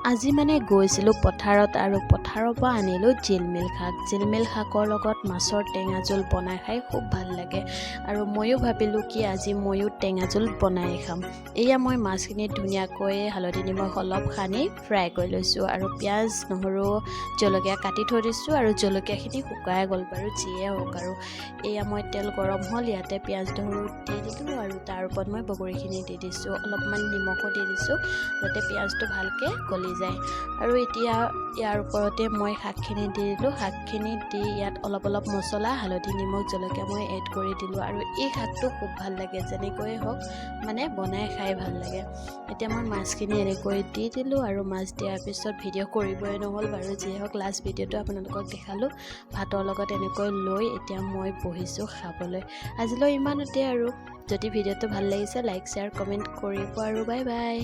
আজি মানে গৈছিলোঁ পথাৰত আৰু পথাৰৰ পৰা আনিলোঁ জিলমিল শাক। জিলমিল শাকৰ লগত মাছৰ টেঙা জোল বনাই খাই খুব ভাল লাগে আৰু ময়ো ভাবিলোঁ কি আজি ময়ো টেঙা জোল বনাই খাম। এয়া মই মাছখিনি ধুনীয়াকৈ হালধি নিমখ অলপ সানি ফ্ৰাই কৰি লৈছোঁ আৰু পিঁয়াজ নহৰু জলকীয়া কাটি থৈ দিছোঁ আৰু জলকীয়াখিনি শুকাই গ'ল বাৰু যিয়ে হওক আৰু এয়া মই তেল গৰম হ'ল ইয়াতে পিঁয়াজ নহৰু দি দিলোঁ আৰু তাৰ ওপৰত মই বগৰীখিনি দি দিছোঁ, অলপমান নিমখো দি দিছোঁ যাতে পিঁয়াজটো ভালকৈ গলি যায়। আৰু এতিয়া ইয়াৰ ওপৰতে মই শাকখিনি দি দিলোঁ, শাকখিনি দি ইয়াত অলপ মছলা হালধি নিমখ জলকীয়া মই এড কৰি দিলোঁ আৰু এই শাকটো খুব ভাল লাগে, যেনেকৈয়ে হওক মানে বনাই খাই ভাল লাগে। এতিয়া মই মাছখিনি এনেকৈ দি দিলোঁ আৰু মাছ দিয়াৰ পিছত ভিডিঅ' কৰিবই নহ'ল বাৰু, যিয়ে হওক লাষ্ট ভিডিঅ'টো আপোনালোকক দেখালোঁ। ভাতৰ লগত এনেকৈ লৈ এতিয়া মই বহিছোঁ খাবলৈ। আজিলৈ ইমানতে আৰু যদি ভিডিঅ'টো ভাল লাগিছে লাইক শ্বেয়াৰ কমেণ্ট কৰিব আৰু বাই বাই।